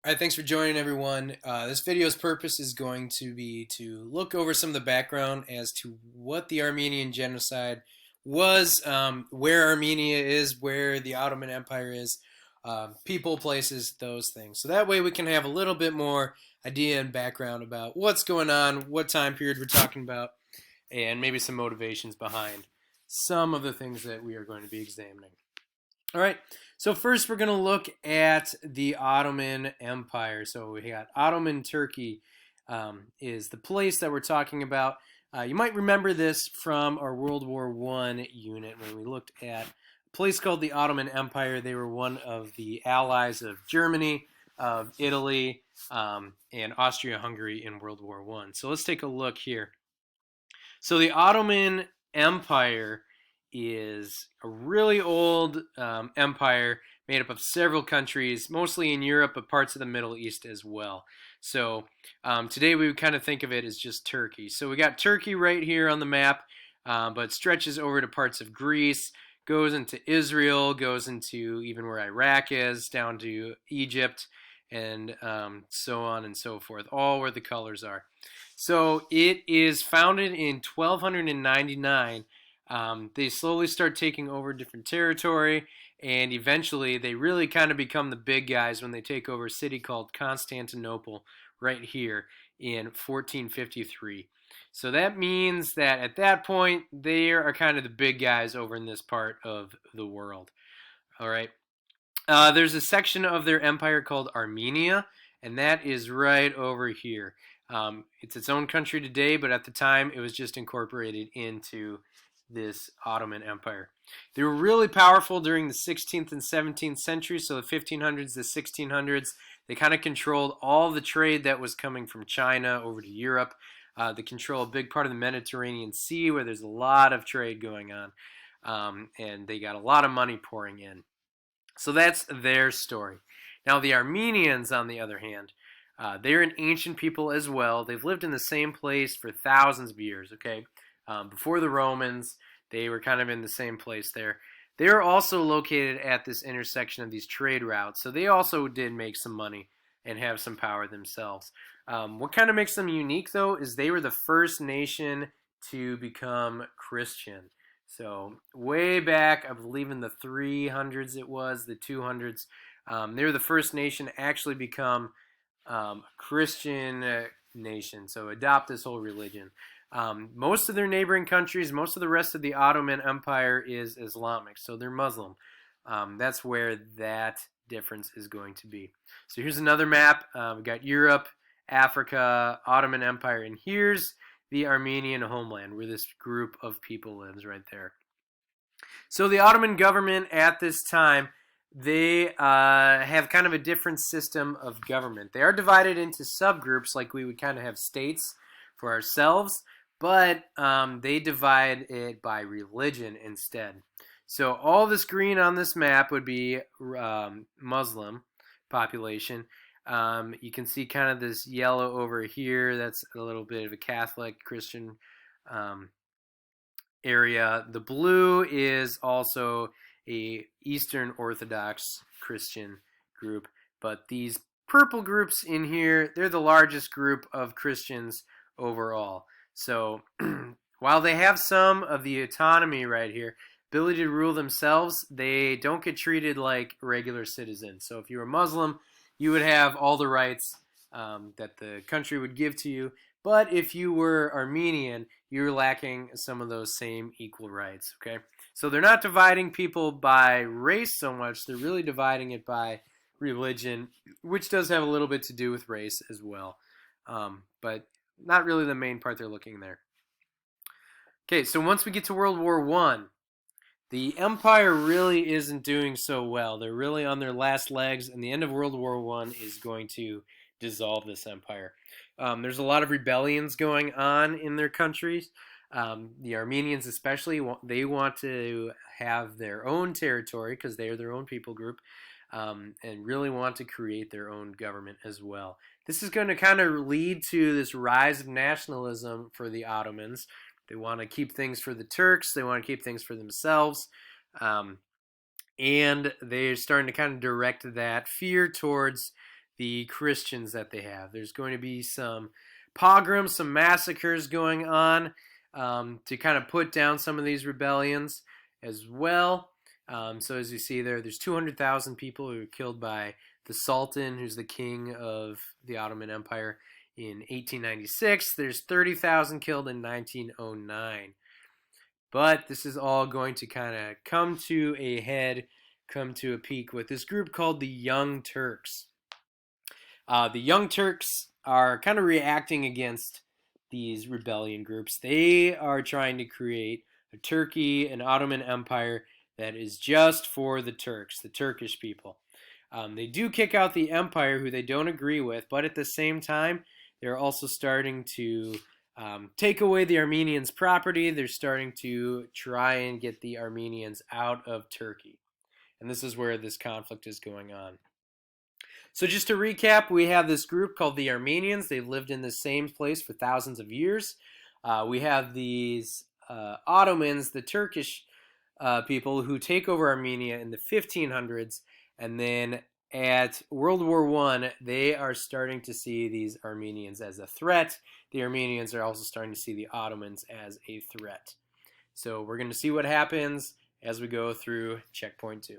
All right, thanks for joining everyone. This video's purpose is going to be to look over some of the background as to what the Armenian Genocide was, where Armenia is, where the Ottoman Empire is, people, places, those things. So that way we can have a little bit more idea and background about what's going on, what time period we're talking about, and maybe some motivations behind some of the things that we are going to be examining. All right, so first we're going to look at the Ottoman Empire. So we got Ottoman Turkey is the place that we're talking about. You might remember this from our World War I unit when we looked at a place called the Ottoman Empire. They were one of the allies of Germany, of Italy, and Austria-Hungary in World War I. So let's take a look here. So the Ottoman Empire is a really old empire made up of several countries, mostly in Europe, but parts of the Middle East as well. So today we would kind of think of it as just Turkey. So we got Turkey right here on the map, but stretches over to parts of Greece, goes into Israel, goes into even where Iraq is, down to Egypt, and so on and so forth, all where the colors are. So it is founded in 1299. They slowly start taking over different territory, and eventually they really kind of become the big guys when they take over a city called Constantinople right here in 1453. So that means that at that point, they are kind of the big guys over in this part of the world. All right. There's a section of their empire called Armenia, and that is right over here. It's its own country today, but at the time it was just incorporated into this Ottoman Empire. They were really powerful during the 16th and 17th century, so the 1500s, the 1600s. They kind of controlled all the trade that was coming from China over to Europe. They control a big part of the Mediterranean Sea where there's a lot of trade going on, and they got a lot of money pouring in. So that's their story. Now the Armenians, on the other hand, they're an ancient people as well. They've lived in the same place for thousands of years, okay? Before the Romans, they were kind of in the same place there. They're also located at this intersection of these trade routes, so they also did make some money and have some power themselves. What kind of makes them unique, though, is they were the first nation to become Christian. So way back, I believe in the 300s it was, the 200s, they were the first nation to actually become Christian nation, so adopt this whole religion. Most of their neighboring countries, most of the rest of the Ottoman Empire is Islamic, so they're Muslim. That's where that difference is going to be. So here's another map. We've got Europe, Africa, Ottoman Empire, and here's the Armenian homeland, where this group of people lives right there. So the Ottoman government at this time, they have kind of a different system of government. They are divided into subgroups, like we would kind of have states for ourselves, but they divide it by religion instead. So all this green on this map would be Muslim population. You can see kind of this yellow over here. That's a little bit of a Catholic Christian area. The blue is also a Eastern Orthodox Christian group, but these purple groups in here, they're the largest group of Christians overall. So while they have some of the autonomy right here, ability to rule themselves, they don't get treated like regular citizens. So if you were Muslim, you would have all the rights that the country would give to you. But if you were Armenian, you're lacking some of those same equal rights, okay? So they're not dividing people by race so much. They're really dividing it by religion, which does have a little bit to do with race as well. But not really the main part they're looking there. Okay, so once we get to World War I, the empire really isn't doing so well. They're really on their last legs, and the end of World War I is going to dissolve this empire. There's a lot of rebellions going on in their countries. The Armenians especially, they want to have their own territory because they are their own people group, and really want to create their own government as well. This is going to kind of lead to this rise of nationalism for the Ottomans. They want to keep things for the Turks. They want to keep things for themselves. And they're starting to kind of direct that fear towards the Christians that they have. There's going to be some pogroms, some massacres going on to kind of put down some of these rebellions as well. So as you see there's 200,000 people who were killed by the Sultan, who's the king of the Ottoman Empire in 1896. There's 30,000 killed in 1909. But this is all going to kind of come to a head, come to a peak with this group called the Young Turks. The Young Turks are kind of reacting against these rebellion groups. They are trying to create a Turkey, an Ottoman Empire that is just for the Turks, the Turkish people. They do kick out the empire, who they don't agree with, but at the same time, they're also starting to take away the Armenians' property. They're starting to try and get the Armenians out of Turkey. And this is where this conflict is going on. So just to recap, we have this group called the Armenians. They've lived in the same place for thousands of years. We have these Ottomans, the Turkish people, who take over Armenia in the 1500s. And then at World War I, they are starting to see these Armenians as a threat. The Armenians are also starting to see the Ottomans as a threat. So we're going to see what happens as we go through checkpoint 2.